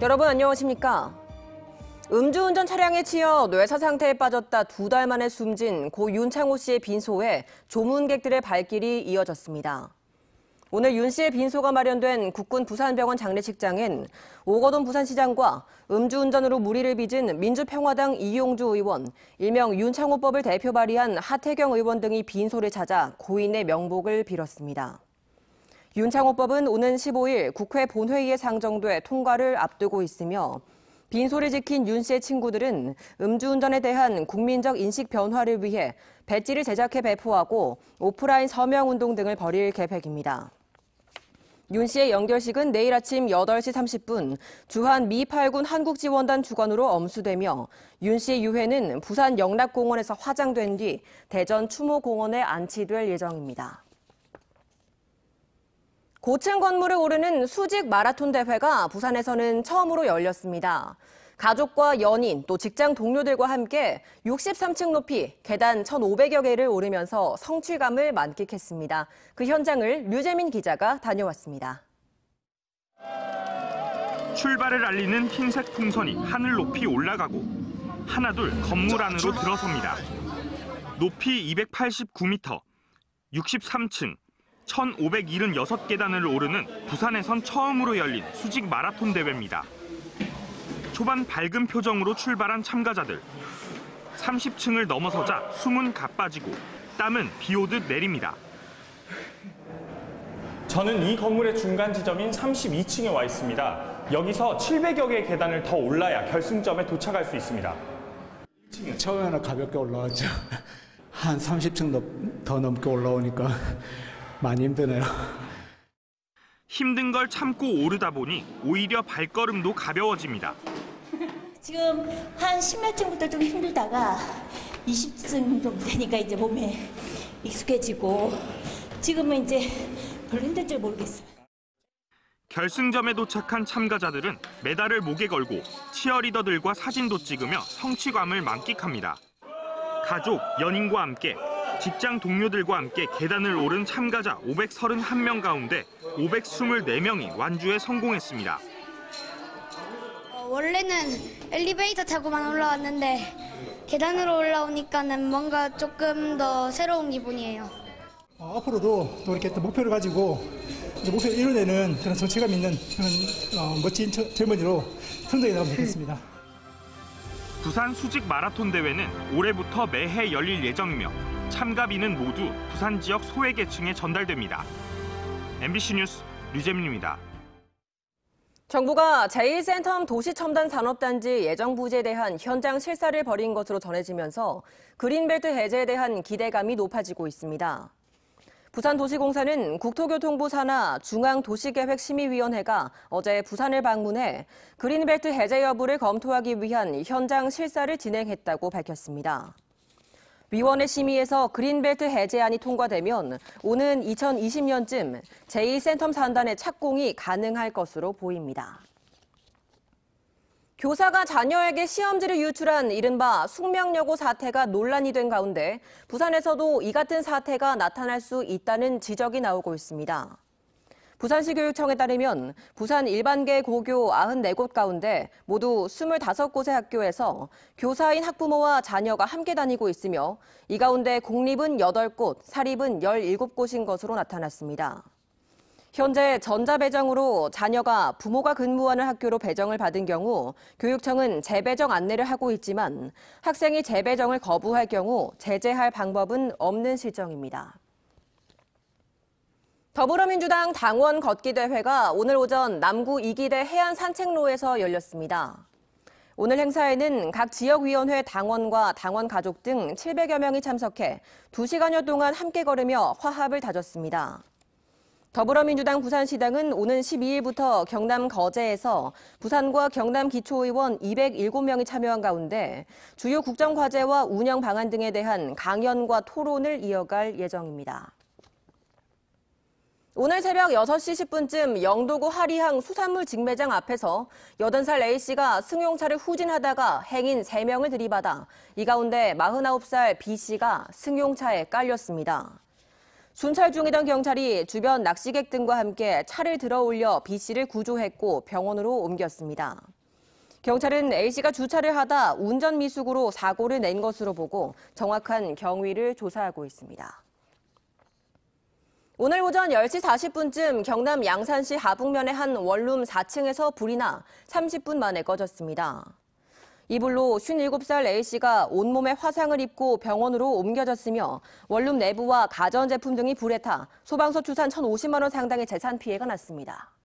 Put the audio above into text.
여러분 안녕하십니까? 음주운전 차량에 치여 뇌사 상태에 빠졌다 2달 만에 숨진 고 윤창호 씨의 빈소에 조문객들의 발길이 이어졌습니다. 오늘 윤 씨의 빈소가 마련된 국군 부산병원 장례식장엔 오거돈 부산시장과 음주운전으로 물의를 빚은 민주평화당 이용주 의원, 일명 윤창호법을 대표 발의한 하태경 의원 등이 빈소를 찾아 고인의 명복을 빌었습니다. 윤창호법은 오는 15일 국회 본회의에 상정돼 통과를 앞두고 있으며 빈소를 지킨 윤 씨의 친구들은 음주운전에 대한 국민적 인식 변화를 위해 배지를 제작해 배포하고 오프라인 서명운동 등을 벌일 계획입니다. 윤 씨의 영결식은 내일 아침 8시 30분 주한 미 8군 한국지원단 주관으로 엄수되며 윤 씨의 유해는 부산 영락공원에서 화장된 뒤 대전 추모공원에 안치될 예정입니다. 고층 건물을 오르는 수직 마라톤 대회가 부산에서는 처음으로 열렸습니다. 가족과 연인 또 직장 동료들과 함께 63층 높이 계단 1,500여 개를 오르면서 성취감을 만끽했습니다. 그 현장을 류재민 기자가 다녀왔습니다. 출발을 알리는 흰색 풍선이 하늘 높이 올라가고 하나둘 건물 안으로 들어섭니다. 높이 289m, 63층, 1,576계단을 오르는 부산에선 처음으로 열린 수직 마라톤 대회입니다. 초반 밝은 표정으로 출발한 참가자들. 30층을 넘어서자 숨은 가빠지고 땀은 비 오듯 내립니다. 저는 이 건물의 중간 지점인 32층에 와 있습니다. 여기서 700여 개의 계단을 더 올라야 결승점에 도착할 수 있습니다. 처음에는 가볍게 올라왔죠. 한 30층 더 넘게 올라오니까 많이 힘드네요. 힘든 걸 참고 오르다 보니 오히려 발걸음도 가벼워집니다. 지금 한 10몇 층부터 좀 힘들다가 20층 정도 되니까 이제 몸에 익숙해지고 지금은 이제 별로 힘들지 모르겠어요. 결승점에 도착한 참가자들은 메달을 목에 걸고 치어리더들과 사진도 찍으며 성취감을 만끽합니다. 가족, 연인과 함께 직장 동료들과 함께 계단을 오른 참가자 531명 가운데 524명이 완주에 성공했습니다. 원래는 엘리베이터 타고만 올라왔는데 계단으로 올라오니까는 뭔가 조금 더 새로운 기분이에요. 앞으로도 또 이렇게 또 목표를 가지고 목표를 이뤄내는 그런 성취감 있는 그런 멋진 젊은이로 성장해 나가면 좋겠습니다. 부산 수직 마라톤 대회는 올해부터 매해 열릴 예정이며 참가비는 모두 부산 지역 소외계층에 전달됩니다. MBC 뉴스 류재민입니다. 정부가 제1센텀 도시첨단산업단지 예정 부지에 대한 현장 실사를 벌인 것으로 전해지면서 그린벨트 해제에 대한 기대감이 높아지고 있습니다. 부산도시공사는 국토교통부 산하 중앙도시계획심의위원회가 어제 부산을 방문해 그린벨트 해제 여부를 검토하기 위한 현장 실사를 진행했다고 밝혔습니다. 위원회 심의에서 그린벨트 해제안이 통과되면 오는 2020년쯤 제1센텀 산단의 착공이 가능할 것으로 보입니다. 교사가 자녀에게 시험지를 유출한 이른바 숙명여고 사태가 논란이 된 가운데 부산에서도 이 같은 사태가 나타날 수 있다는 지적이 나오고 있습니다. 부산시 교육청에 따르면 부산 일반계 고교 94곳 가운데 모두 25곳의 학교에서 교사인 학부모와 자녀가 함께 다니고 있으며 이 가운데 공립은 8곳, 사립은 17곳인 것으로 나타났습니다. 현재 전자배정으로 자녀가 부모가 근무하는 학교로 배정을 받은 경우 교육청은 재배정 안내를 하고 있지만 학생이 재배정을 거부할 경우 제재할 방법은 없는 실정입니다. 더불어민주당 당원 걷기 대회가 오늘 오전 남구 이기대 해안산책로에서 열렸습니다. 오늘 행사에는 각 지역위원회 당원과 당원 가족 등 700여 명이 참석해 2시간여 동안 함께 걸으며 화합을 다졌습니다. 더불어민주당 부산시당은 오는 12일부터 경남 거제에서 부산과 경남 기초의원 207명이 참여한 가운데 주요 국정과제와 운영 방안 등에 대한 강연과 토론을 이어갈 예정입니다. 오늘 새벽 6시 10분쯤 영도구 하리항 수산물 직매장 앞에서 80살 A씨가 승용차를 후진하다가 행인 3명을 들이받아 이 가운데 49살 B씨가 승용차에 깔렸습니다. 순찰 중이던 경찰이 주변 낚시객 등과 함께 차를 들어올려 B씨를 구조했고 병원으로 옮겼습니다. 경찰은 A씨가 주차를 하다 운전 미숙으로 사고를 낸 것으로 보고 정확한 경위를 조사하고 있습니다. 오늘 오전 10시 40분쯤 경남 양산시 하북면의 한 원룸 4층에서 불이 나 30분 만에 꺼졌습니다. 이 불로 57살 A씨가 온몸에 화상을 입고 병원으로 옮겨졌으며 원룸 내부와 가전제품 등이 불에 타 소방서 추산 1,050만 원 상당의 재산 피해가 났습니다.